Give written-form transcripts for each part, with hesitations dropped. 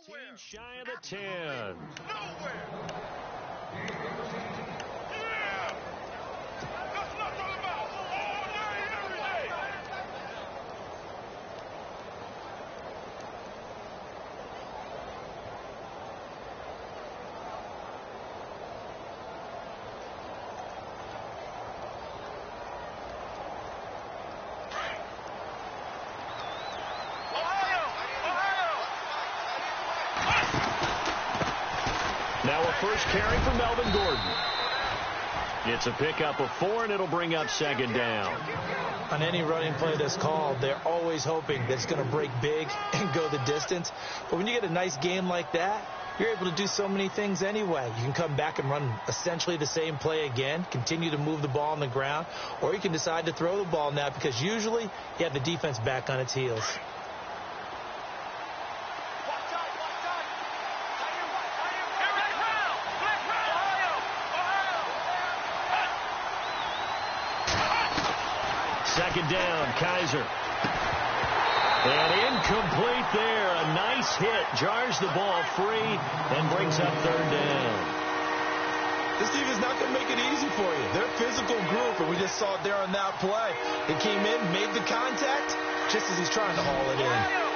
15 shy of the 10. Now a first carry for Melvin Gordon. It's a pickup of 4, and it'll bring up second down. On any running play that's called, they're always hoping that it's going to break big and go the distance. But when you get a nice game like that, you're able to do so many things anyway. You can come back and run essentially the same play again, continue to move the ball on the ground, or you can decide to throw the ball now because usually you have the defense back on its heels. Second down, Kaiser. And incomplete there. A nice hit. Jars the ball free and brings up third down. This team is not going to make it easy for you. They're a physical group, and we just saw it there on that play. They came in, made the contact, just as he's trying to haul it in.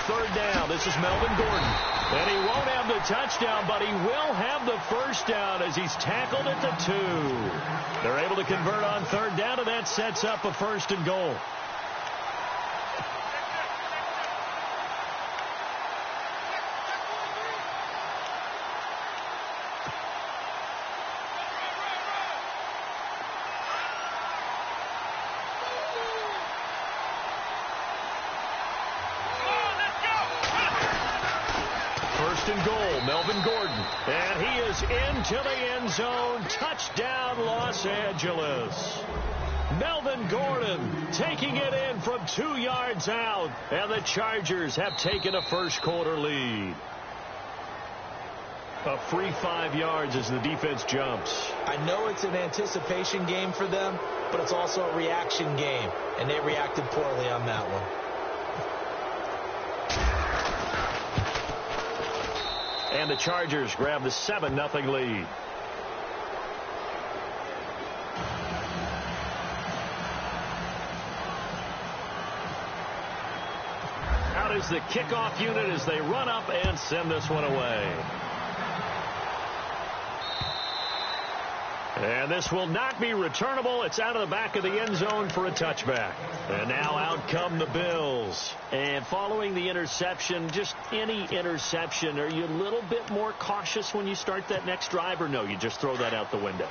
Third down, this is Melvin Gordon. And he won't have the touchdown, but he will have the first down as he's tackled at the 2. They're able to convert on third down, and that sets up a first and goal. And goal, Melvin Gordon. And he is into the end zone. Touchdown, Los Angeles. Melvin Gordon taking it in from 2 yards out. And the Chargers have taken a first-quarter lead. A free 5 yards as the defense jumps. I know it's an anticipation game for them, but it's also a reaction game. And they reacted poorly on that one. And the Chargers grab the 7-0 lead. Out is the kickoff unit as they run up and send this one away. And this will not be returnable. It's out of the back of the end zone for a touchback. And now out come the Bills. And following the interception, just any interception, are you a little bit more cautious when you start that next drive, or no, you just throw that out the window?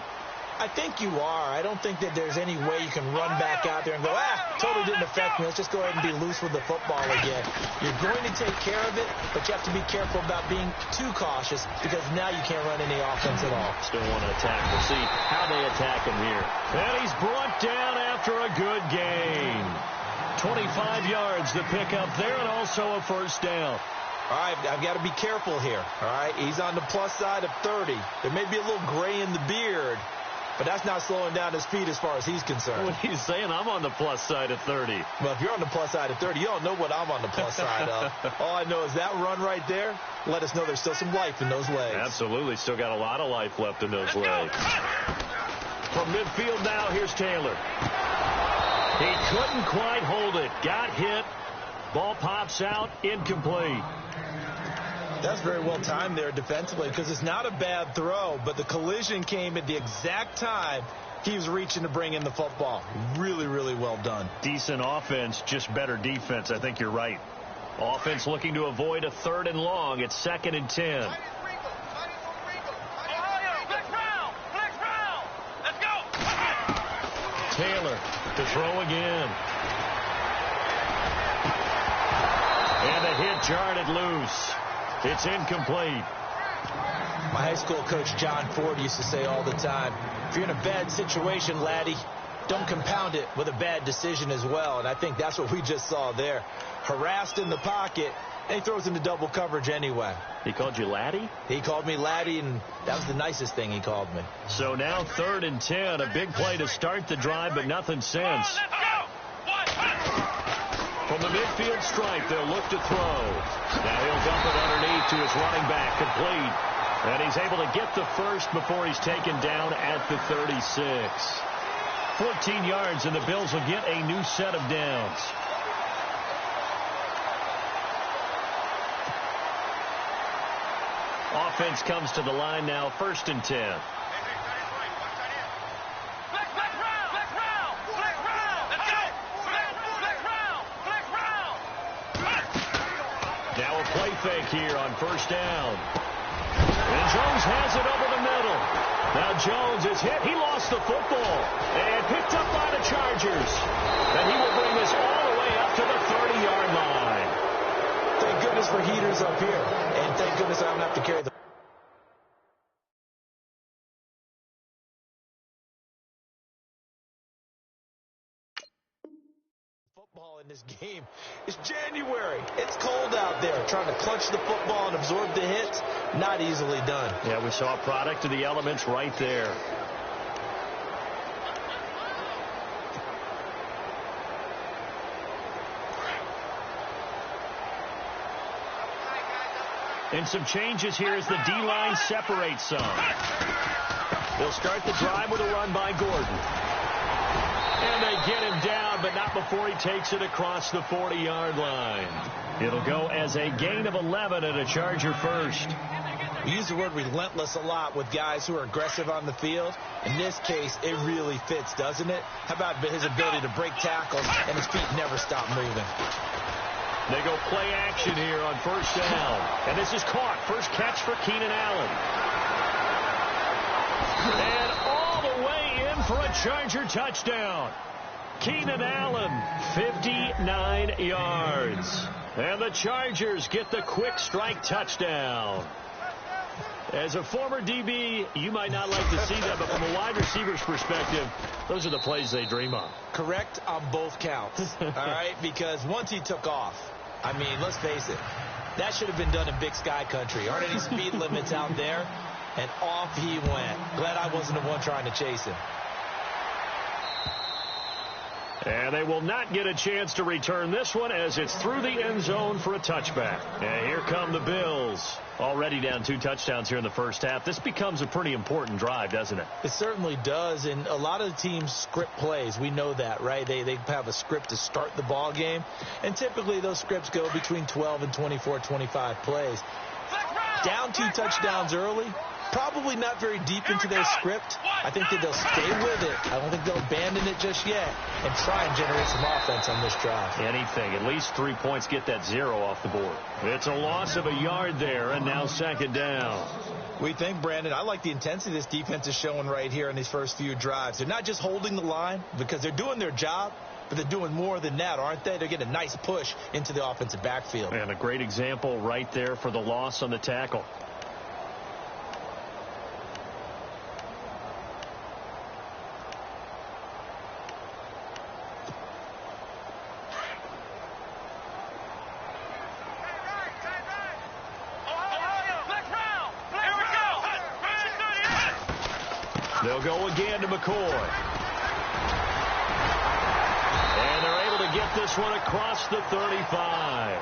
I think you are. I don't think that there's any way you can run back out there and go, totally didn't affect me. Let's just go ahead and be loose with the football again. You're going to take care of it, but you have to be careful about being too cautious because now you can't run any offense at all. Still want to attack. We'll see how they attack him here. And he's brought down after a good gain. 25 yards to pick up there and also a first down. All right, I've got to be careful here. All right, he's on the plus side of 30. There may be a little gray in the beard, but that's not slowing down his speed as far as he's concerned. What he's saying, I'm on the plus side of 30. Well, if you're on the plus side of 30, you don't know what I'm on the plus side of. All I know is that run right there let us know there's still some life in those legs. Absolutely. Still got a lot of life left in those legs. From midfield now, here's Taylor. He couldn't quite hold it. Got hit. Ball pops out. Incomplete. That's very well timed there defensively because it's not a bad throw, but the collision came at the exact time he was reaching to bring in the football. Really, really well done. Decent offense, just better defense. I think you're right. Offense looking to avoid a 3rd and long. It's 2nd and 10. Taylor to throw again. And a hit jarred it loose. It's incomplete. My high school coach, John Ford, used to say all the time, if you're in a bad situation, laddie, don't compound it with a bad decision as well. And I think that's what we just saw there. Harassed in the pocket, And he throws into double coverage anyway. He called you Laddie? He called me Laddie, and that was the nicest thing he called me. So now 3rd and 10. A big play to start the drive, but nothing since. From the midfield stripe, they'll look to throw. Now he'll dump it underneath to his running back, complete. And he's able to get the first before he's taken down at the 36. 14 yards, and the Bills will get a new set of downs. Offense comes to the line now, 1st and 10. Now a play fake here on 1st down. And Jones has it over the middle. Now Jones is hit. He lost the football and picked up by the Chargers. And he will bring this all the way up to the 30-yard line. Thank goodness for heaters up here. And thank goodness I don't have to carry the football in this game. It's January. It's cold out there. Trying to clutch the football and absorb the hits, not easily done. Yeah, we saw a product of the elements right there. And some changes here as the D-line separates some. They'll start the drive with a run by Gordon. And they get him down, but not before he takes it across the 40-yard line. It'll go as a gain of 11 and a Charger first. We use the word relentless a lot with guys who are aggressive on the field. In this case, it really fits, doesn't it? How about his ability to break tackles and his feet never stop moving? They go play action here on 1st down. And this is caught. First catch for Keenan Allen. And all the way in for a Charger touchdown. Keenan Allen, 59 yards. And the Chargers get the quick strike touchdown. As a former DB, you might not like to see that, but from a wide receiver's perspective, those are the plays they dream of. Correct on both counts, all right? Because once he took off, I mean, let's face it, that should have been done in Big Sky country. Aren't any speed limits out there? And off he went. Glad I wasn't the one trying to chase him. And they will not get a chance to return this one as it's through the end zone for a touchback. And here come the Bills. Already down 2 touchdowns here in the first half. This becomes a pretty important drive, doesn't it? It certainly does. And a lot of the teams script plays. We know that, right? They have a script to start the ball game. And typically those scripts go between 12 and 24, 25 plays. Down 2 touchdowns early. Probably not very deep into their script. I think that they'll stay with it. I don't think they'll abandon it just yet and try and generate some offense on this drive. Anything. At least 3 points, get that 0 off the board. It's a loss of a yard there, and now 2nd down. We think, Brandon, I like the intensity this defense is showing right here in these first few drives. They're not just holding the line because they're doing their job, but they're doing more than that, aren't they? They're getting a nice push into the offensive backfield. And a great example right there for the loss on the tackle. They'll go again to McCoy. And they're able to get this one across the 35.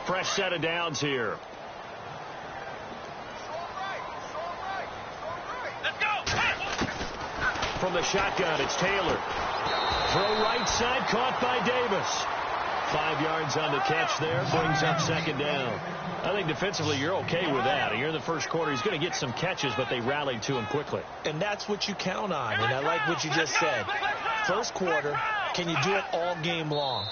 Fresh set of downs here. From the shotgun, it's Taylor. Throw right side, caught by Davis. 5 yards on the catch there, brings up 2nd down. I think defensively you're okay with that. Here in the first quarter, he's going to get some catches, but they rallied to him quickly. And that's what you count on, and I like what you just said. First quarter, can you do it all game long?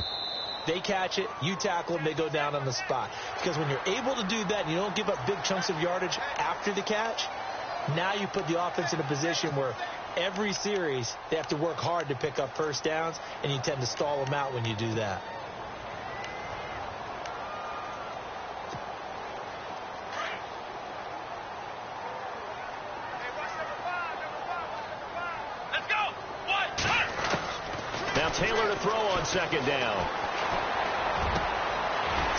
They catch it, you tackle them, they go down on the spot. Because when you're able to do that and you don't give up big chunks of yardage after the catch, now you put the offense in a position where every series they have to work hard to pick up first downs, and you tend to stall them out when you do that. Taylor to throw on second down.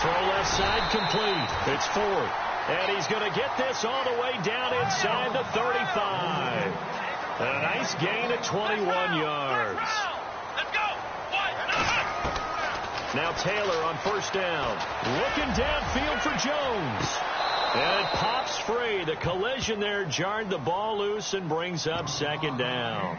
Throw left side complete. It's Ford. And he's going to get this all the way down inside the 35. A nice gain of 21 yards. Now Taylor on first down. Looking downfield for Jones. And it pops free. The collision there jarred the ball loose and brings up second down.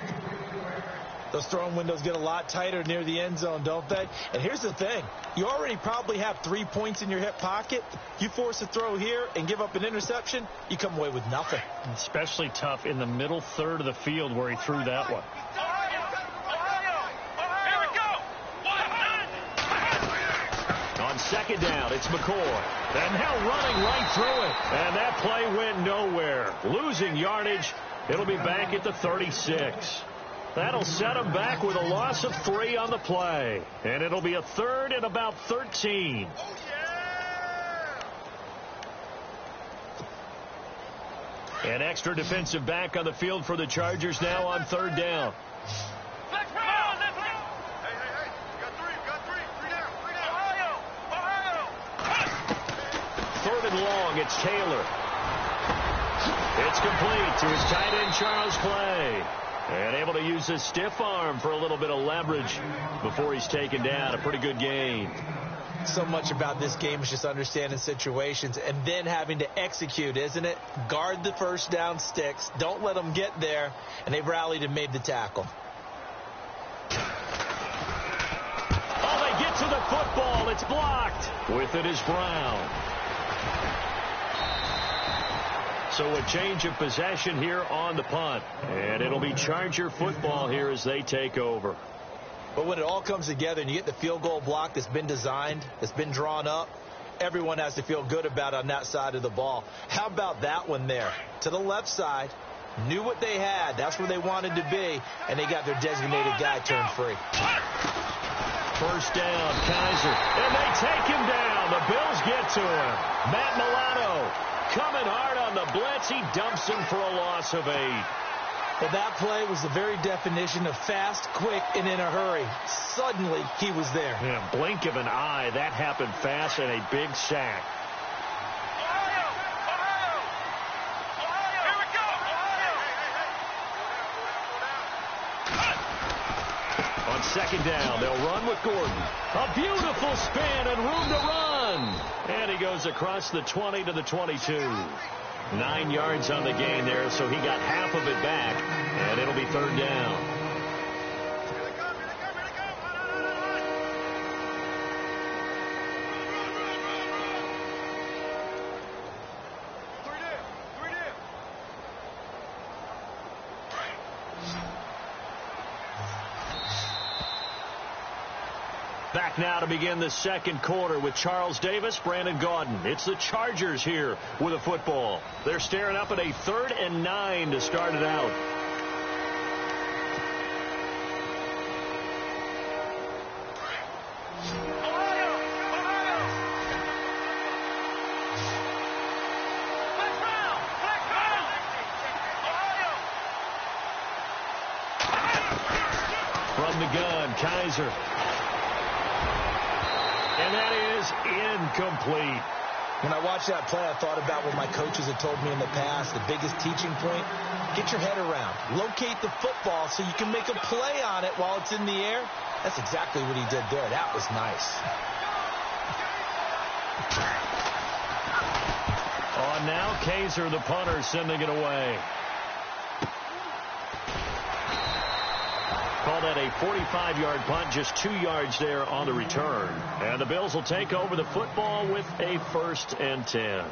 Those throwing windows get a lot tighter near the end zone, don't they? And here's the thing. You already probably have 3 points in your hip pocket. You force a throw here and give up an interception, you come away with nothing. Especially tough in the middle third of the field where he threw that one. On second down, it's McCoy. And now running right through it. And that play went nowhere. Losing yardage. It'll be back at the 36. That'll set him back with a loss of 3 on the play. And it'll be a third and about 13. An extra defensive back on the field for the Chargers now on third down. Third and long, it's Taylor. It's complete to his tight end, Charles Clay. And able to use his stiff arm for a little bit of leverage before he's taken down. A pretty good gain. So much about this game is just understanding situations and then having to execute, isn't it? Guard the first down sticks. Don't let them get there. And they've rallied and made the tackle. Oh, they get to the football. It's blocked. With it is Brown. So a change of possession here on the punt. And it'll be Charger football here as they take over. But when it all comes together and you get the field goal block that's been designed, that's been drawn up, everyone has to feel good about on that side of the ball. How about that one there? To the left side, knew what they had. That's where they wanted to be, and they got their designated guy turned free. First down, Kaiser. And they take him down. The Bills get to him. Matt Milano coming hard on the blitz. He dumps him for a loss of 8. Well, that play was the very definition of fast, quick, and in a hurry. Suddenly, he was there. Yeah, blink of an eye. That happened fast and a big sack. On second down, they'll run with Gordon. A beautiful spin and room to run. And he goes across the 20 to the 22. 9 yards on the gain there, so he got half of it back, and it'll be third down. Back now to begin the second quarter with Charles Davis, Brandon Gaudin. It's the Chargers here with a football. They're staring up at a 3rd and 9 to start it out. From the gun, Kaiser. And that is incomplete. When I watched that play, I thought about what my coaches had told me in the past. The biggest teaching point, get your head around. Locate the football so you can make a play on it while it's in the air. That's exactly what he did there. That was nice. On now, Kaiser, the punter, sending it away. Call that a 45-yard punt, just 2 yards there on the return. And the Bills will take over the football with a 1st and 10.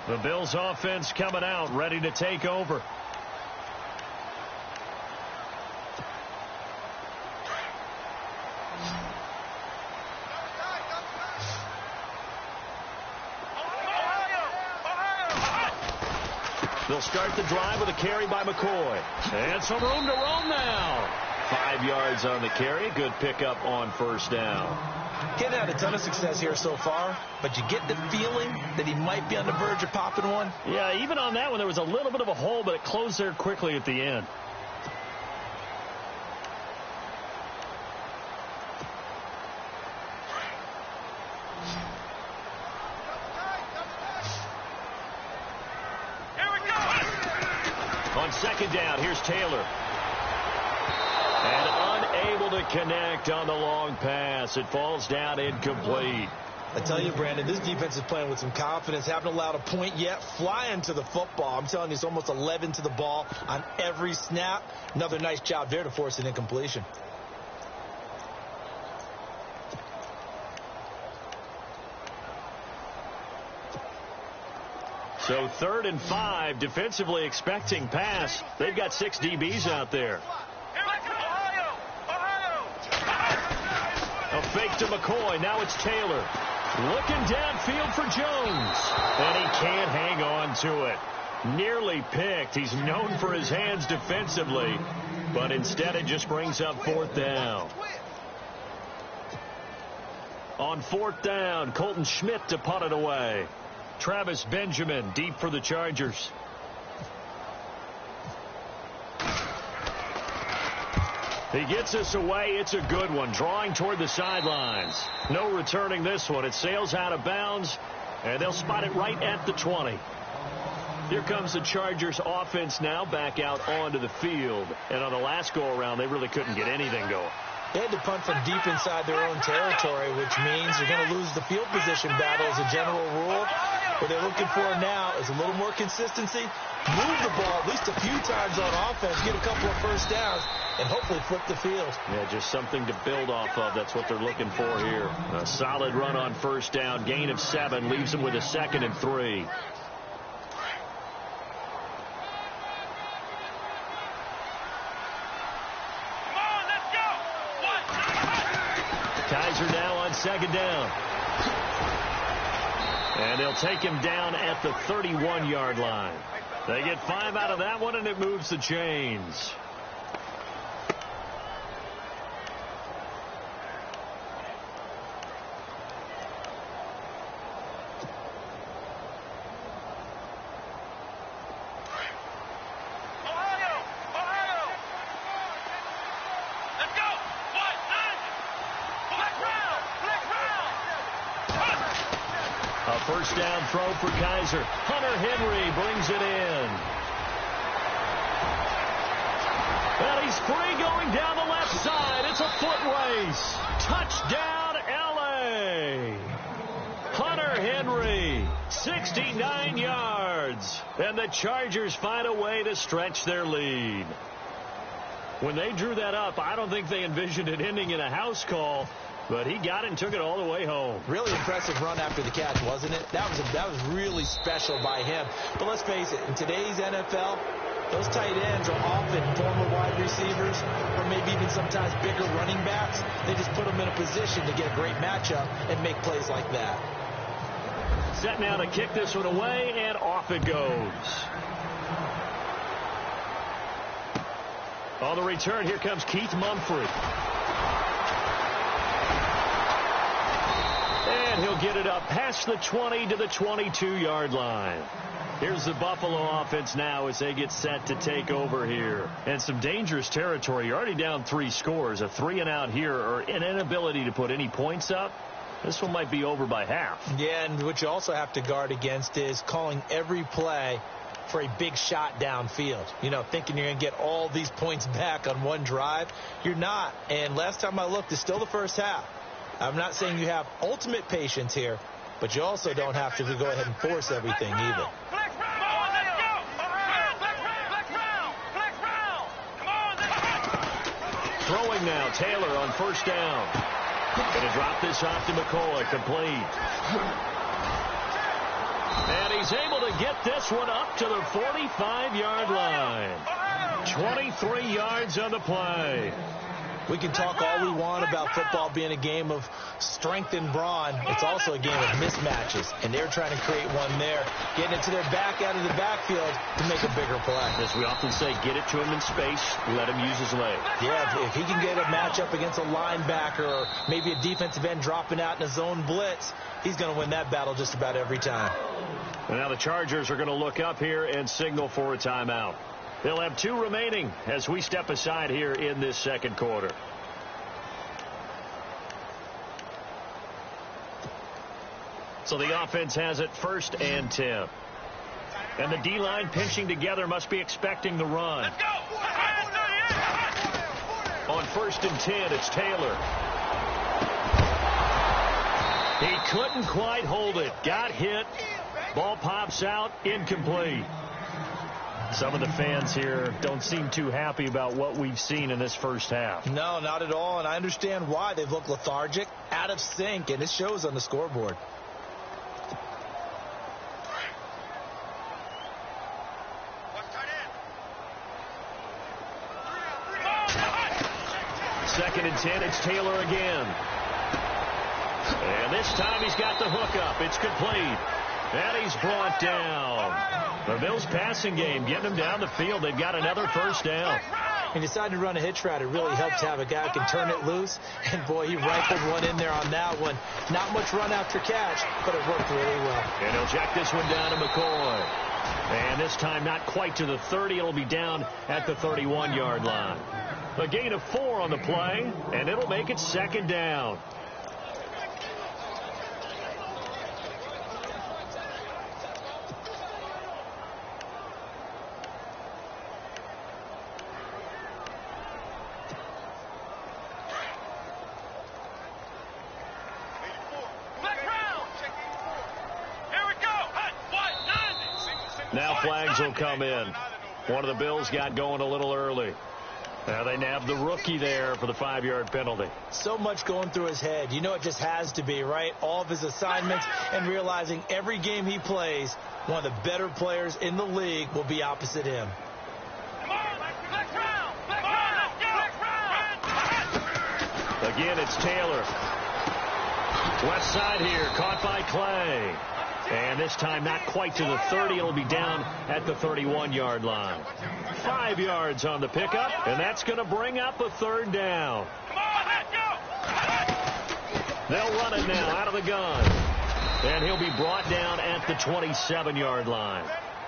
The Bills offense coming out, ready to take over. They'll start the drive with a carry by McCoy. And some room to roam now. 5 yards on the carry. Good pickup on first down. He hasn't had a ton of success here so far, but you get the feeling that he might be on the verge of popping one. Yeah, even on that one, there was a little bit of a hole, but it closed there quickly at the end. second down. Here's Taylor. And unable to connect on the long pass. It falls down incomplete. I tell you, Brandon, this defense is playing with some confidence. Haven't allowed a point yet. Flying to the football. I'm telling you, it's almost 11 to the ball on every snap. Another nice job there to force an incompletion. So 3rd and 5, defensively expecting pass. They've got 6 DBs out there. A fake to McCoy. Now it's Taylor. Looking downfield for Jones. And he can't hang on to it. Nearly picked. He's known for his hands defensively. But instead it just brings up 4th down. On 4th down, Colton Schmidt to punt it away. Travis Benjamin deep for the Chargers. He gets us away. It's a good one. Drawing toward the sidelines. No returning this one. It sails out of bounds, and they'll spot it right at the 20. Here comes the Chargers offense now back out onto the field. And on the last go-around, they really couldn't get anything going. They had to punt from deep inside their own territory, which means you're going to lose the field position battle as a general rule. What they're looking for now is a little more consistency. Move the ball at least a few times on offense, get a couple of first downs, and hopefully flip the field. Yeah, just something to build off of. That's what they're looking for here. A solid run on first down. Gain of 7 leaves them with a 2nd and 3. Kaiser now on 2nd down. And they'll take him down at the 31-yard line. They get 5 out of that one, and it moves the chains. First down throw for Kaiser. Hunter Henry brings it in. Well, he's free going down the left side. It's a foot race. Touchdown, L.A. Hunter Henry, 69 yards. And the Chargers find a way to stretch their lead. When they drew that up, I don't think they envisioned it ending in a house call. But he got it and took it all the way home. Really impressive run after the catch, wasn't it? That was really special by him. But let's face it, in today's NFL, those tight ends are often former wide receivers or maybe even sometimes bigger running backs. They just put them in a position to get a great matchup and make plays like that. Set now to kick this one away, and off it goes. On the return, here comes Keith Mumphrey. And he'll get it up past the 20 to the 22-yard line. Here's the Buffalo offense now as they get set to take over here. And some dangerous territory. You're already down 3 scores. A 3-and-out here or an inability to put any points up. This one might be over by half. Yeah, and what you also have to guard against is calling every play for a big shot downfield. You know, thinking you're going to get all these points back on one drive. You're not. And last time I looked, it's still the first half. I'm not saying you have ultimate patience here, but you also don't have to go ahead and force everything either. Throwing now, Taylor on first down. Going to drop this off to McCoy, complete. And he's able to get this one up to the 45-yard line. 23 yards on the play. We can talk all we want about football being a game of strength and brawn. It's also a game of mismatches, and they're trying to create one there, getting it to their back out of the backfield to make a bigger play. As we often say, get it to him in space, let him use his leg. Yeah, if he can get a matchup against a linebacker or maybe a defensive end dropping out in a zone blitz, he's going to win that battle just about every time. And now the Chargers are going to look up here and signal for a timeout. They'll have 2 remaining as we step aside here in this second quarter. So the offense has it 1st and 10. And the D-line pinching together must be expecting the run. Let's go. On 1st and 10, it's Taylor. He couldn't quite hold it. Got hit. Ball pops out. Incomplete. Some of the fans here don't seem too happy about what we've seen in this first half. No, not at all, and I understand why. They've looked lethargic, out of sync, and it shows on the scoreboard. Second and 10, it's Taylor again. And this time he's got the hook up. It's complete. And he's brought down. The Bills passing game getting him down the field. They've got another first down. He decided to run a hitch route. It really helps to have a guy who can turn it loose. And, boy, he rifled one in there on that one. Not much run after catch, but it worked really well. And he'll check this one down to McCoy. And this time not quite to the 30. It'll be down at the 31-yard line. A gain of 4 on the play, and it'll make it second down. Now flags will come in. One of the Bills got going a little early. Now they nabbed the rookie there for the 5-yard penalty. So much going through his head. You know it just has to be, right? All of his assignments and realizing every game he plays, one of the better players in the league will be opposite him. Again, it's Taylor. Left side here, caught by Clay. And this time not quite to the 30. It'll be down at the 31-yard line. 5 yards on the pickup, and that's going to bring up a third down. They'll run it now out of the gun. And he'll be brought down at the 27-yard line.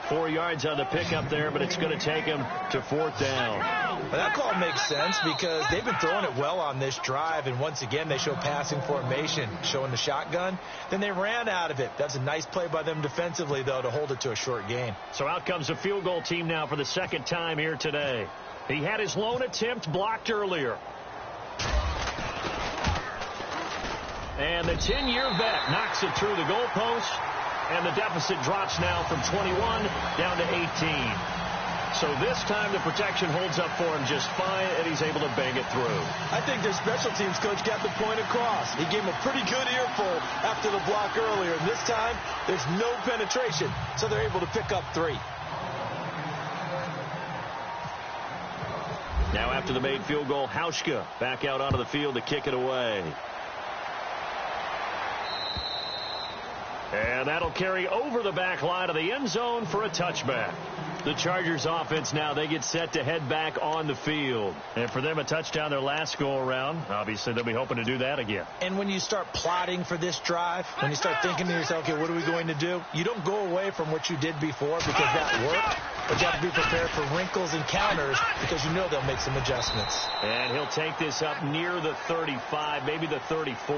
4 yards on the pickup there, but it's going to take him to 4th down. Well, that call makes sense because they've been throwing it well on this drive, and once again they show passing formation, showing the shotgun. Then they ran out of it. That's a nice play by them defensively, though, to hold it to a short gain. So out comes a field goal team now for the second time here today. He had his lone attempt blocked earlier. And the 10-year vet knocks it through the goalpost. And the deficit drops now from 21 down to 18. So this time the protection holds up for him just fine, and he's able to bang it through. I think their special teams coach got the point across. He gave him a pretty good earful after the block earlier. And this time, there's no penetration, so they're able to pick up 3. Now after the made field goal, Hauschka back out onto the field to kick it away. And that'll carry over the back line of the end zone for a touchback. The Chargers offense now, they get set to head back on the field. And for them, a touchdown their last go-around. Obviously, they'll be hoping to do that again. And when you start plotting for this drive, when you start thinking to yourself, okay, what are we going to do? You don't go away from what you did before because that worked. But you have to be prepared for wrinkles and counters because you know they'll make some adjustments. And he'll take this up near the 35, maybe the 34.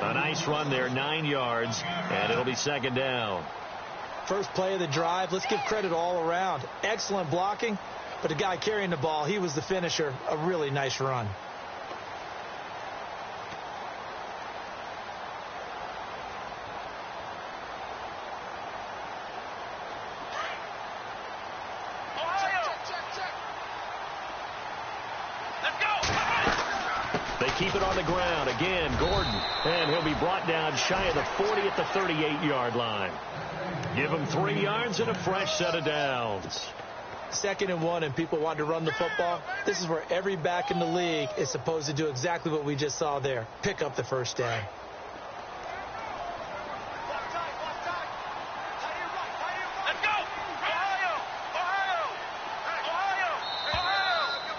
A nice run there, 9 yards, and it'll be second down. First play of the drive, let's give credit all around. Excellent blocking, but the guy carrying the ball, he was the finisher. A really nice run. Keep it on the ground. Again, Gordon. And he'll be brought down shy of the 40 at the 38-yard line. Give him 3 yards and a fresh set of downs. 2nd and 1, and people want to run the football. This is where every back in the league is supposed to do exactly what we just saw there. Pick up the first down.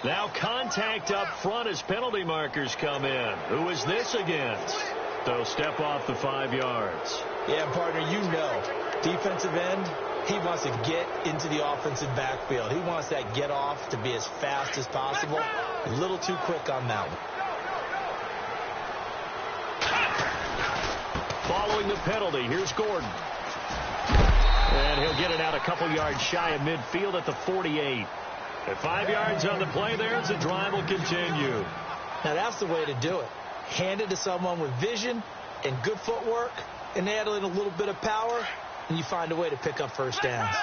Now contact up front as penalty markers come in. Who is this against? They'll step off the 5 yards. Yeah, partner, you know, defensive end, he wants to get into the offensive backfield. He wants that get off to be as fast as possible. A little too quick on that one. Following the penalty, here's Gordon. And he'll get it out a couple yards shy of midfield at the 48. At 5 yards on the play there as the drive will continue. Now that's the way to do it. Hand it to someone with vision and good footwork, and add in a little bit of power, and you find a way to pick up first downs.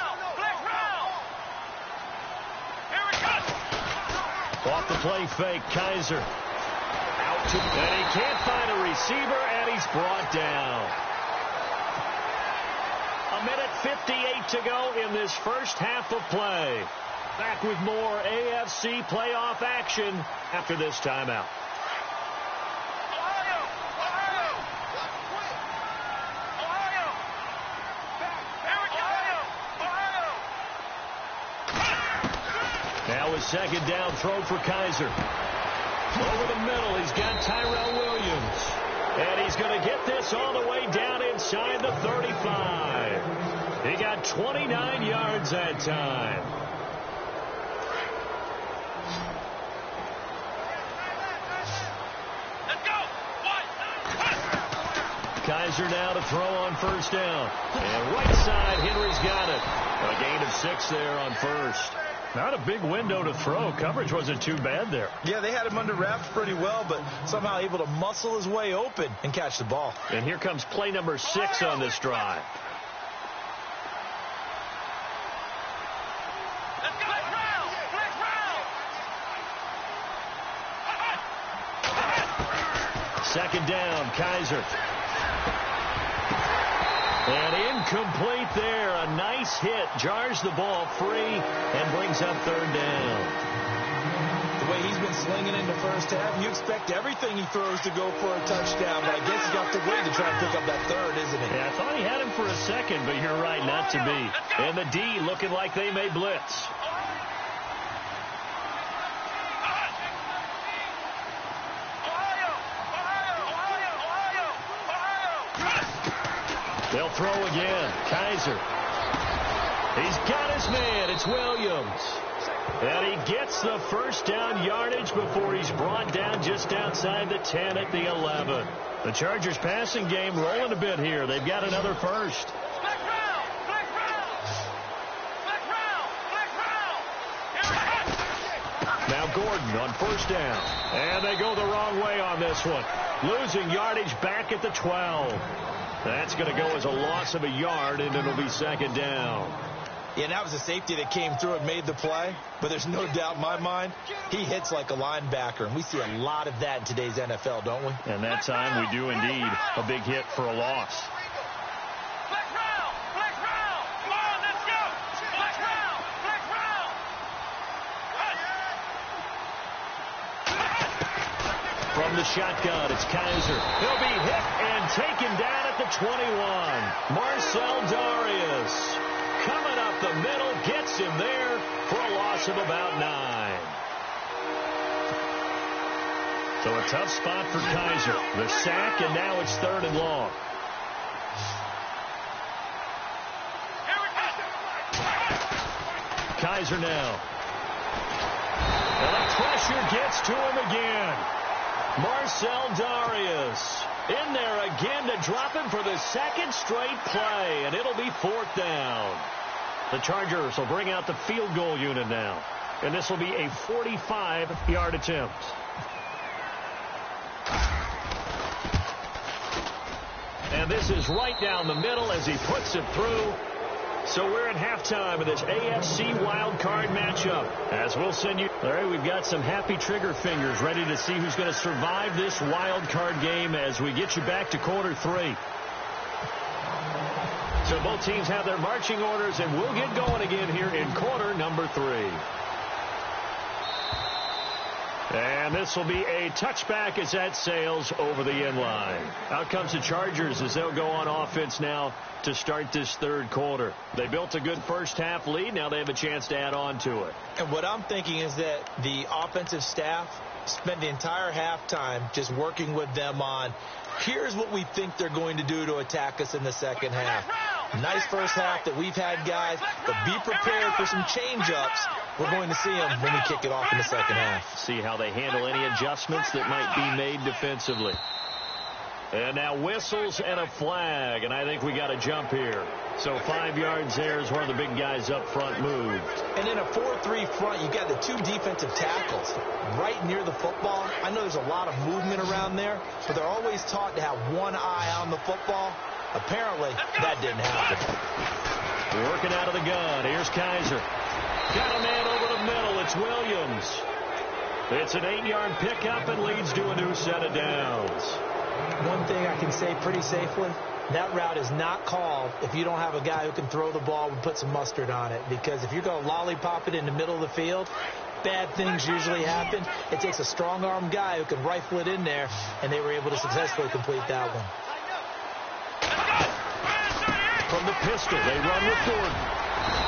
Off the play fake, Kizer. Out to, and he can't find a receiver, and he's brought down. A minute 58 to go in this first half of play. Back with more AFC playoff action after this timeout. Now a second down throw for Kizer. Over the middle, he's got Tyrell Williams. And he's going to get this all the way down inside the 35. He got 29 yards that time. Kizer now to throw on first down. And right side, Henry's got it. A gain of 6 there on first. Not a big window to throw. Coverage wasn't too bad there. Yeah, they had him under wraps pretty well, but somehow able to muscle his way open and catch the ball. And here comes play number 6 on this drive. Second down, Kizer. And incomplete there. A nice hit. Jars the ball free and brings up third down. The way he's been slinging in the first half, you expect everything he throws to go for a touchdown, but I guess he's got to wait to try and pick up that third, isn't he? Yeah, I thought he had him for a second, but you're right, not to be. And the D looking like they may blitz. They'll throw again. Kizer. He's got his man. It's Williams. And he gets the first down yardage before he's brought down just outside the 10 at the 11. The Chargers passing game rolling a bit here. They've got another first. Now Gordon on first down. And they go the wrong way on this one. Losing yardage back at the 12. That's going to go as a loss of a yard, and it'll be second down. Yeah, that was a safety that came through and made the play, but there's no doubt in my mind he hits like a linebacker, and we see a lot of that in today's NFL, don't we? And that time we do indeed. A big hit for a loss. From the shotgun, it's Kizer. He'll be hit and taken down at the 21. Marcel Darius coming up the middle, gets him there for a loss of about 9. So a tough spot for Kizer. The sack, and now it's 3rd and long. Kizer now. And the pressure gets to him again. Marcel Darius in there again to drop him for the second straight play, and it'll be 4th down. The Chargers will bring out the field goal unit now, and this will be a 45-yard attempt. And this is right down the middle as he puts it through. So we're at halftime of this AFC wild card matchup. As we'll send you. All right, we've got some happy trigger fingers ready to see who's going to survive this wild card game as we get you back to quarter 3. So both teams have their marching orders, and we'll get going again here in quarter number 3. And this will be a touchback as that sails over the end line. Out comes the Chargers as they'll go on offense now to start this 3rd quarter. They built a good first half lead. Now they have a chance to add on to it. And what I'm thinking is that the offensive staff spent the entire halftime just working with them on, here's what we think they're going to do to attack us in the second half. Nice first half that we've had, guys, but be prepared for some change-ups. We're going to see them when we kick it off in the second half. See how they handle any adjustments that might be made defensively. And now whistles and a flag, and I think we got a jump here. So 5 yards there is where the big guys up front moved. And in a 4-3 front, you got the 2 defensive tackles right near the football. I know there's a lot of movement around there, but they're always taught to have one eye on the football. Apparently, that didn't happen. Working out of the gun. Here's Kaiser. Got a man over the middle. It's Williams. It's an 8-yard pickup and leads to a new set of downs. One thing I can say pretty safely, that route is not called if you don't have a guy who can throw the ball and put some mustard on it. Because if you're going to lollipop it in the middle of the field, bad things usually happen. It takes a strong-arm guy who can rifle it in there, and they were able to successfully complete that one. From the pistol, they run with Gordon.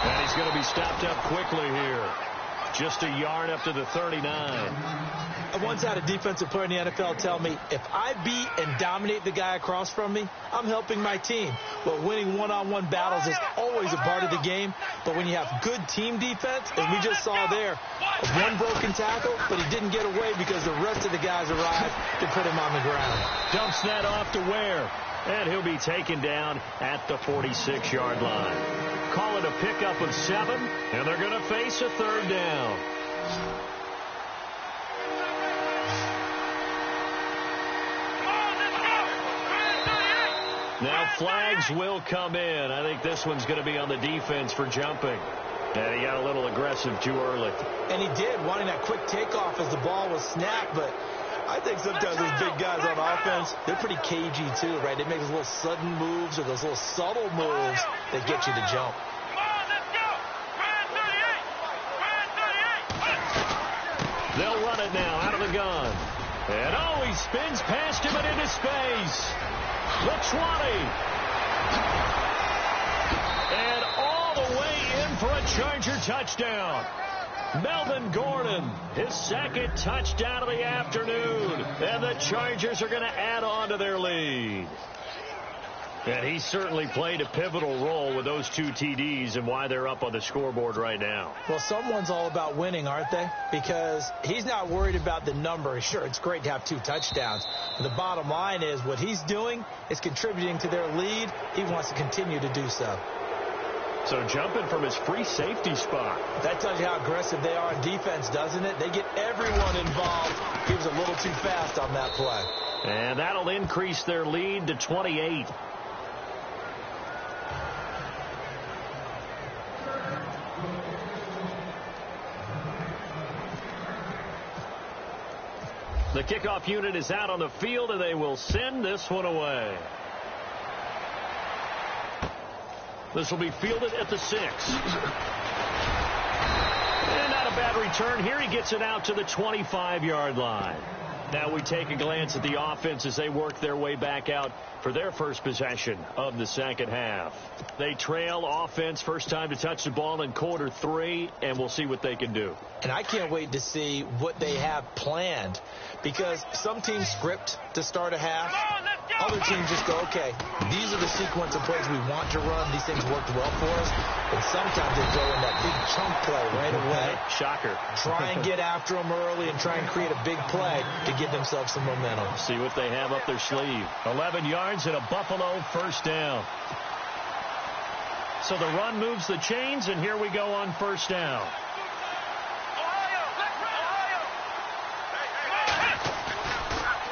And he's going to be stopped up quickly here. Just a yard up to the 39. I once had a defensive player in the NFL tell me, if I beat and dominate the guy across from me, I'm helping my team. Well, winning one-on-one battles is always a part of the game. But when you have good team defense, as we just saw there, one broken tackle, but he didn't get away because the rest of the guys arrived to put him on the ground. Dumps that off to Ware. And he'll be taken down at the 46-yard line. Call it a pickup of 7, and they're going to face a 3rd down. Now flags will come in. I think this one's going to be on the defense for jumping. And he got a little aggressive too early. And he did, wanting that quick takeoff as the ball was snapped, but I think sometimes those big guys on offense, they're pretty cagey too, right? They make those little sudden moves or those little subtle moves that get you to jump. They'll run it now out of the gun. And oh, he spins past him and into space. The 20. And all the way in for a Charger touchdown. Melvin Gordon, his 2nd touchdown of the afternoon. And the Chargers are going to add on to their lead. And he certainly played a pivotal role with those 2 TDs and why they're up on the scoreboard right now. Well, someone's all about winning, aren't they? Because he's not worried about the number. Sure, it's great to have 2 touchdowns. But the bottom line is what he's doing is contributing to their lead. He wants to continue to do so. So jumping from his free safety spot. That tells you how aggressive they are on defense, doesn't it? They get everyone involved. He was a little too fast on that play. And that'll increase their lead to 28. The kickoff unit is out on the field, and they will send this one away. This will be fielded at the 6. And not a bad return here. He gets it out to the 25-yard line. Now we take a glance at the offense as they work their way back out for their first possession of the second half. They trail offense, first time to touch the ball in quarter 3, and we'll see what they can do. And I can't wait to see what they have planned, because some teams script to start a half. Other teams just go, okay, these are the sequence of plays we want to run. These things worked well for us. And sometimes they throw in that big chunk play right away. Shocker. Try and get after them early and try and create a big play to give themselves some momentum. See what they have up their sleeve. 11 yards and a Buffalo first down. So the run moves the chains, and here we go on first down.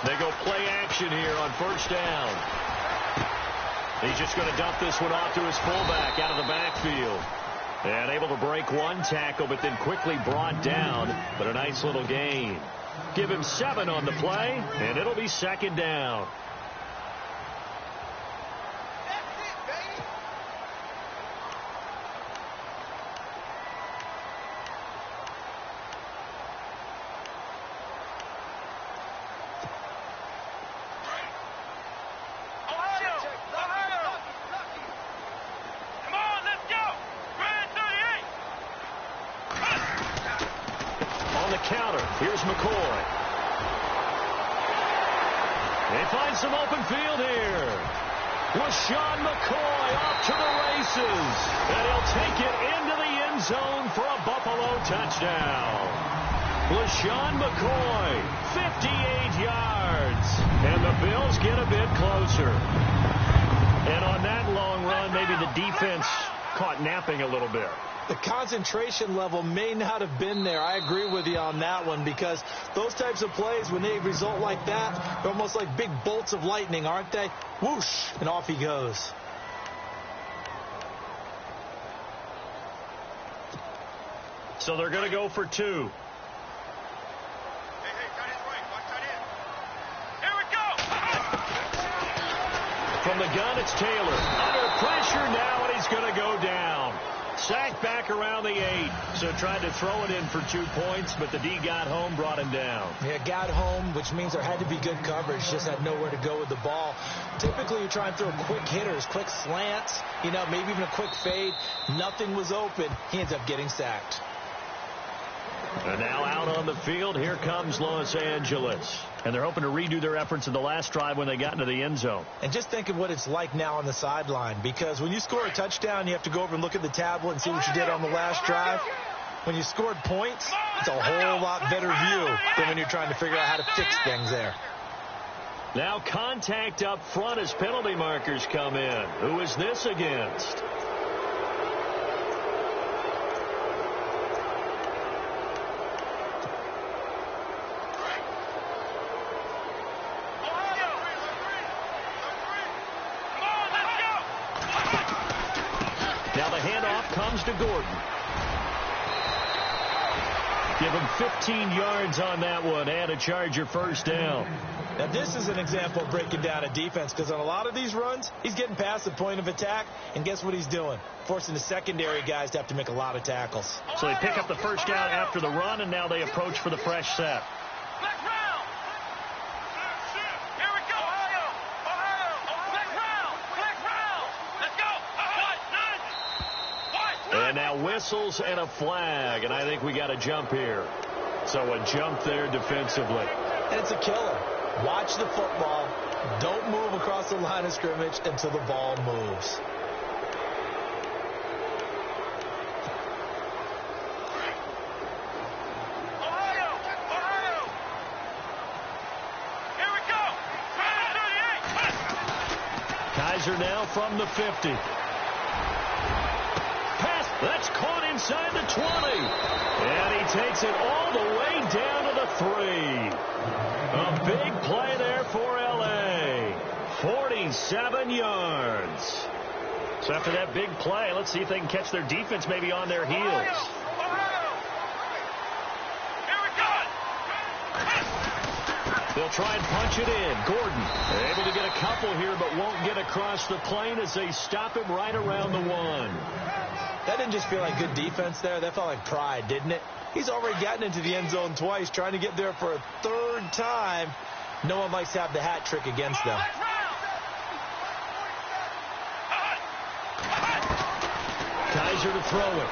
They go play action here on first down. He's just going to dump this one off to his fullback out of the backfield. And able to break one tackle, but then quickly brought down. But a nice little gain. Give him 7 on the play, and it'll be second down. Counter. Here's McCoy. They find some open field here. LaShawn McCoy off to the races. And he'll take it into the end zone for a Buffalo touchdown. LaShawn McCoy, 58 yards. And the Bills get a bit closer. And on that long run, maybe the defense caught napping a little bit. The concentration level may not have been there. I agree with you on that one, because those types of plays, when they result like that, they're almost like big bolts of lightning, aren't they? Whoosh, and off he goes. So they're going to go for 2. From the gun, it's Taylor. Under pressure now, and he's going to go down. Sacked back around the 8. So tried to throw it in for 2 points, but the D got home, brought him down. Yeah, got home, which means there had to be good coverage. Just had nowhere to go with the ball. Typically, you try and throw quick hitters, quick slants, maybe even a quick fade. Nothing was open. He ends up getting sacked. And now out on the field, here comes Los Angeles. And they're hoping to redo their efforts in the last drive when they got into the end zone. And just think of what it's like now on the sideline, because when you score a touchdown, you have to go over and look at the tablet and see what you did on the last drive. When you scored points, it's a whole lot better view than when you're trying to figure out how to fix things there. Now contact up front as penalty markers come in. Who is this against? Now the handoff comes to Gordon. Give him 15 yards on that one and a Charger first down. Now this is an example of breaking down a defense, because on a lot of these runs, he's getting past the point of attack, and guess what he's doing? Forcing the secondary guys to have to make a lot of tackles. So they pick up the first down after the run, and now they approach for the fresh set. And now whistles and a flag, and I think we got a jump here. So a jump there defensively. And it's a killer. Watch the football. Don't move across the line of scrimmage until the ball moves. Kizer now from the 50. That's caught inside the 20. And he takes it all the way down to the 3. A big play there for L.A. 47 yards. So after that big play, let's see if they can catch their defense maybe on their heels. They'll try and punch it in. Gordon able to get a couple here, but won't get across the plane as they stop him right around the 1. That didn't just feel like good defense there. That felt like pride, didn't it? He's already gotten into the end zone twice, trying to get there for a 3rd time. No one likes to have the hat trick against them. Kizer to throw it.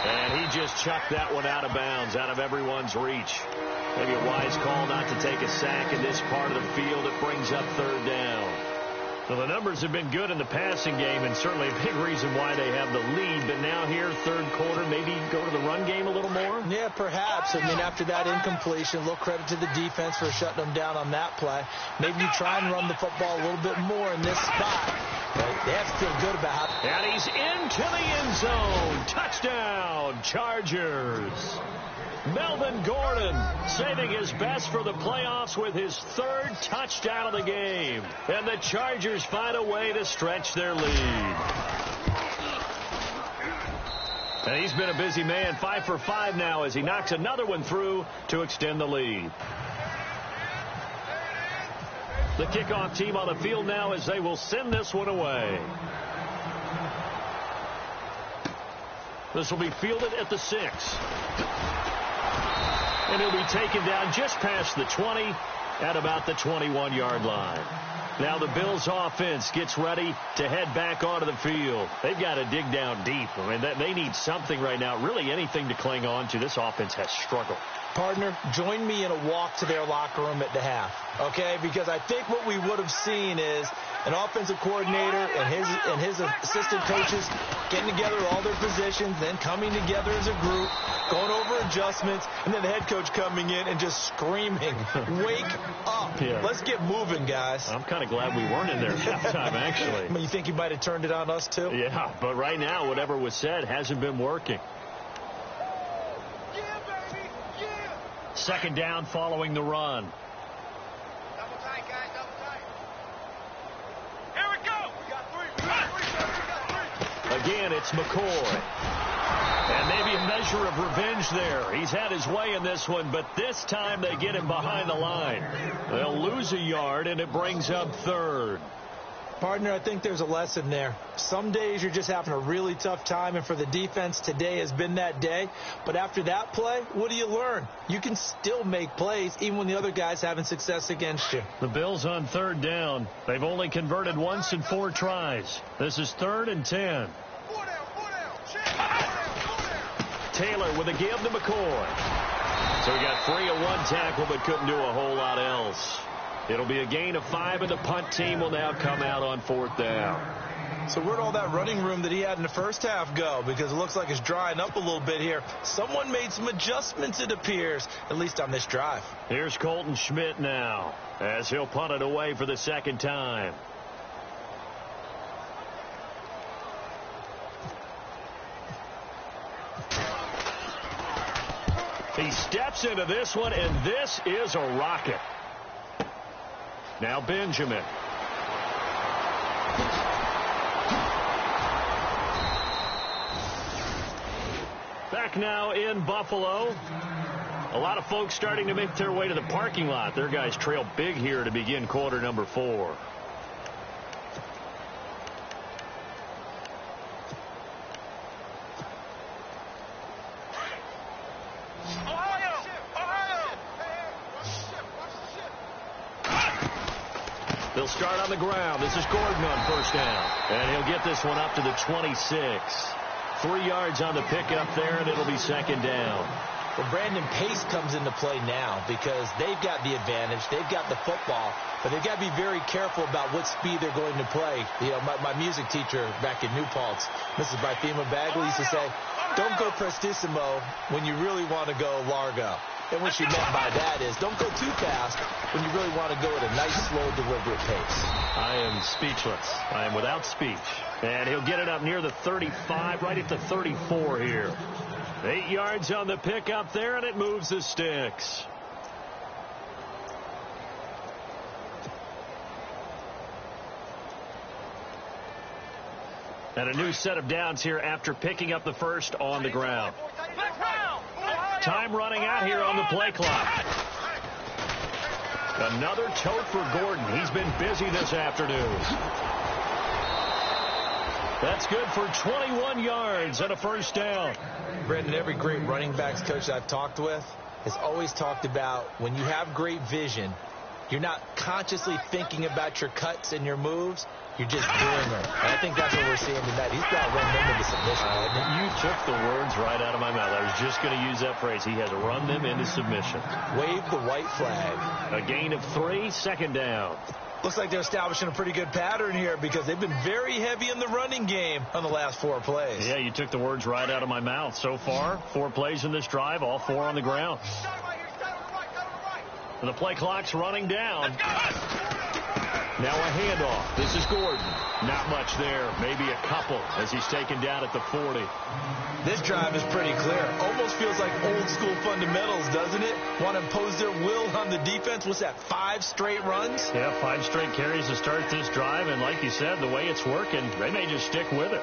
And he just chucked that one out of bounds, out of everyone's reach. Maybe a wise call not to take a sack in this part of the field. It brings up 3rd down. Well, the numbers have been good in the passing game, and certainly a big reason why they have the lead. But now here, 3rd quarter, maybe go to the run game a little more? Yeah, perhaps. I mean, after that incompletion, a little credit to the defense for shutting them down on that play. Maybe you try and run the football a little bit more in this spot. But they have to feel good about it. And he's into the end zone. Touchdown, Chargers. Melvin Gordon saving his best for the playoffs with his 3rd touchdown of the game. And the Chargers find a way to stretch their lead. And he's been a busy man, 5 for 5 now as he knocks another one through to extend the lead. The kickoff team on the field now as they will send this one away. This will be fielded at the 6. And he'll be taken down just past the 20 at about the 21-yard line. Now the Bills offense gets ready to head back onto the field. They've got to dig down deep. I mean, they need something right now, really anything to cling on to. This offense has struggled. Partner, join me in a walk to their locker room at the half, okay? Because I think what we would have seen is an offensive coordinator and his assistant coaches getting together all their positions, then coming together as a group, going over adjustments, and then the head coach coming in and just screaming, wake up. Yeah. Let's get moving, guys. I'm kind of glad we weren't in there at halftime, actually. I mean, you think he might have turned it on us, too? Yeah, but right now, whatever was said hasn't been working. Second down following the run. Double tight, guys, double tight. Here we go. We got three. Again, it's McCoy. And maybe a measure of revenge there. He's had his way in this one, but this time they get him behind the line. They'll lose a yard, and it brings up third. Partner, I think there's a lesson there. Some days you're just having a really tough time, and for the defense, today has been that day. But after that play, what do you learn? You can still make plays even when the other guy's having success against you. The Bills on third down. They've only converted once in 4 tries. This is 3rd and 10. Four down. Taylor with a give to McCoy. So he got free of one tackle but couldn't do a whole lot else. It'll be a gain of 5, and the punt team will now come out on 4th down. So where'd all that running room that he had in the first half go? Because it looks like it's drying up a little bit here. Someone made some adjustments, it appears, at least on this drive. Here's Colton Schmidt now as he'll punt it away for the second time. He steps into this one, and this is a rocket. Now Benjamin. Back now in Buffalo. A lot of folks starting to make their way to the parking lot. Their guys trail big here to begin quarter number 4. They'll start on the ground. This is Gordon on first down. And he'll get this one up to the 26. 3 yards on the pickup there, and it'll be second down. Well, Brandon, pace comes into play now because they've got the advantage. They've got the football, but they've got to be very careful about what speed they're going to play. You know, my music teacher back in New Paltz, Mrs. Bythema Bagley, used to say, don't go prestissimo when you really want to go largo. And what she meant by that is don't go too fast when you really want to go at a nice, slow, deliberate pace. I am speechless. I am without speech. And he'll get it up near the 35, right at the 34 here. 8 yards on the pickup there, and it moves the sticks. And a new set of downs here after picking up the first on the ground. Time running out here on the play clock. Another tote for Gordon. He's been busy this afternoon. That's good for 21 yards and a first down. Brandon, every great running backs coach I've talked with has always talked about when you have great vision, you're not consciously thinking about your cuts and your moves. You're just doing them. And I think that's what we're seeing tonight. He's got run them into submission. You took the words right out of my mouth. I was just going to use that phrase. He has run them into submission. Wave the white flag. A gain of 3, second down. Looks like they're establishing a pretty good pattern here because they've been very heavy in the running game on the last 4 plays. Yeah, you took the words right out of my mouth. So far, 4 plays in this drive, all 4 on the ground. And the play clock's running down. Now a handoff. This is Gordon. Not much there. Maybe a couple as he's taken down at the 40. This drive is pretty clear. Almost feels like old school fundamentals, doesn't it? Want to impose their will on the defense. What's that, 5 straight runs? Yeah, 5 straight carries to start this drive. And like you said, the way it's working, they may just stick with it.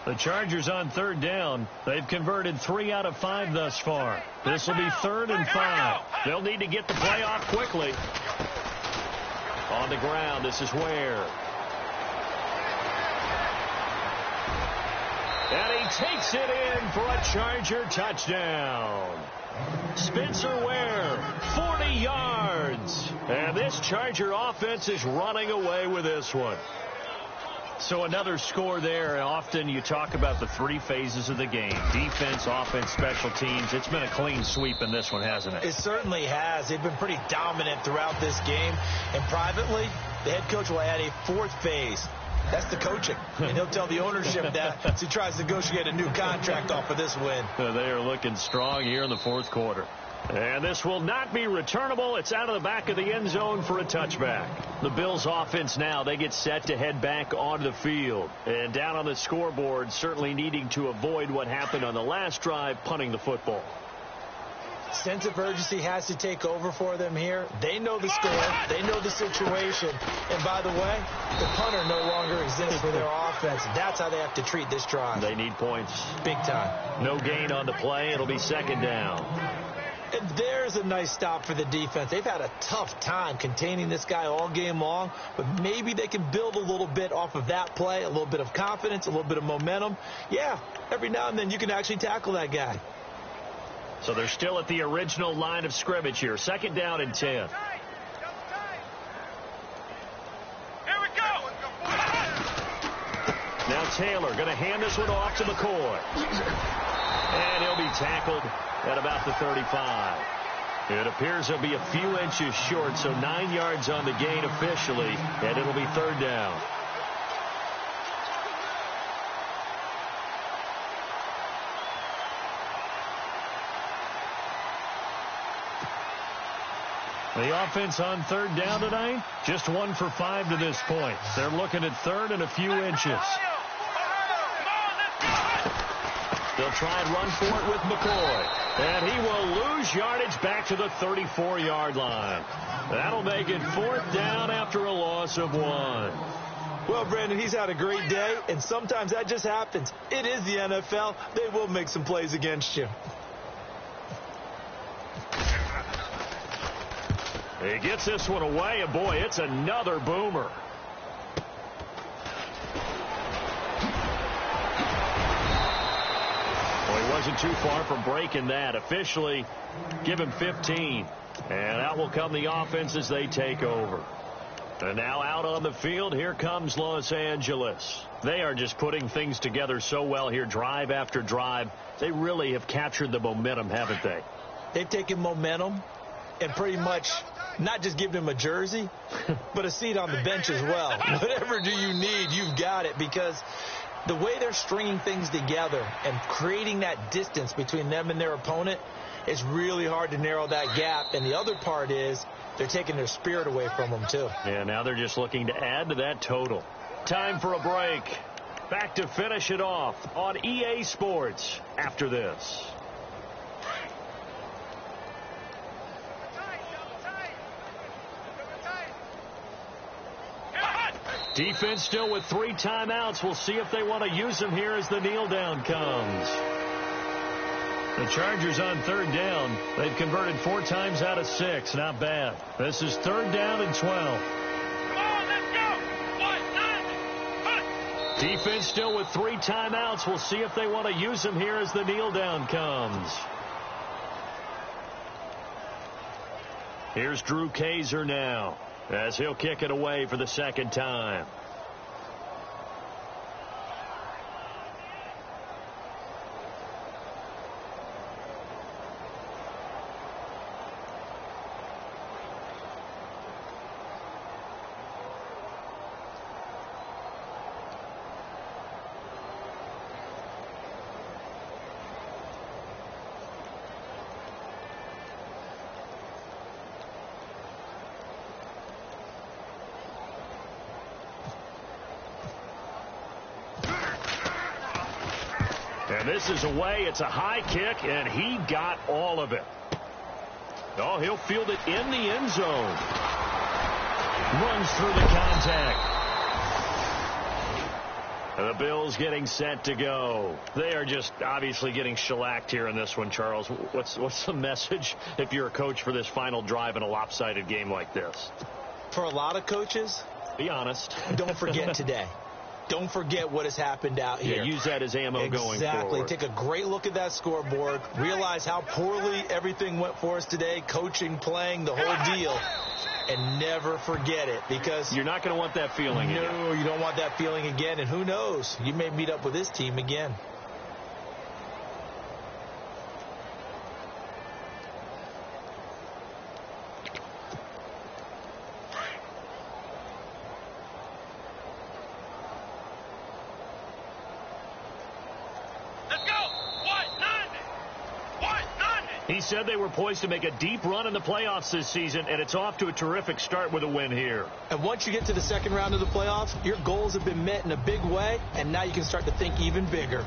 The Chargers on third down. They've converted 3 out of 5 thus far. This will be 3rd and 5. They'll need to get the play off quickly. On the ground, this is Ware. And he takes it in for a Charger touchdown. Spencer Ware, 40 yards. And this Charger offense is running away with this one. So another score there. Often you talk about the three phases of the game: defense, offense, special teams. It's been a clean sweep in this one, hasn't it? It certainly has. They've been pretty dominant throughout this game. And privately, the head coach will add a fourth phase. That's the coaching. And he'll tell the ownership that as he tries to negotiate a new contract off of this win. They are looking strong here in the fourth quarter. And this will not be returnable. It's out of the back of the end zone for a touchback. The Bills offense now, they get set to head back onto the field. And down on the scoreboard, certainly needing to avoid what happened on the last drive, punting the football. Sense of urgency has to take over for them here. They know the score. They know the situation. And by the way, the punter no longer exists for their offense. That's how they have to treat this drive. They need points. Big time. No gain on the play. It'll be second down. And there's a nice stop for the defense. They've had a tough time containing this guy all game long, but maybe they can build a little bit off of that play, a little bit of confidence, a little bit of momentum. Yeah, every now and then you can actually tackle that guy. So they're still at the original line of scrimmage here. Second down and 10. Here we go. Now Taylor going to hand this one off to McCoy. And he'll be tackled at about the 35. It appears he'll be a few inches short, so 9 yards on the gain officially, and it'll be third down. The offense on third down tonight, just 1 for 5 to this point. They're looking at third and a few inches. They'll try and run for it with McCoy. And he will lose yardage back to the 34-yard line. That'll make it fourth down after a loss of 1. Well, Brandon, he's had a great day, and sometimes that just happens. It is the NFL. They will make some plays against you. He gets this one away, and boy, it's another boomer. Well, he wasn't too far from breaking that. Officially, give him 15. And out will come the offense as they take over. And now out on the field, here comes Los Angeles. They are just putting things together so well here, drive after drive. They really have captured the momentum, haven't they? They've taken momentum and pretty much not just given him a jersey, but a seat on the bench as well. Whatever do you need, you've got it, because the way they're stringing things together and creating that distance between them and their opponent, it's really hard to narrow that gap. And the other part is they're taking their spirit away from them, too. Yeah, now they're just looking to add to that total. Time for a break. Back to finish it off on EA Sports after this. Defense still with 3 timeouts. We'll see if they want to use them here as the kneel down comes. The Chargers on third down. They've converted 4 times out of 6. Not bad. This is third down and 12. Come on, let's go. Defense still with 3 timeouts. We'll see if they want to use them here as the kneel down comes. Here's Drew Kaiser now, as he'll kick it away for the second time. And this is away. It's a high kick, and he got all of it. Oh, he'll field it in the end zone. Runs through the contact. The Bills getting set to go. They are just obviously getting shellacked here in this one, Charles. What's the message if you're a coach for this final drive in a lopsided game like this? For a lot of coaches, be honest. don't forget today. don't forget what has happened out here. Yeah, use that as ammo going forward. Exactly. Take a great look at that scoreboard. Realize how poorly everything went for us today, coaching, playing, the whole deal. And never forget it, because you're not going to want that feeling again. No, you don't want that feeling again. And who knows? You may meet up with this team again. He said they were poised to make a deep run in the playoffs this season, and it's off to a terrific start with a win here. And once you get to the second round of the playoffs, your goals have been met in a big way, and now you can start to think even bigger.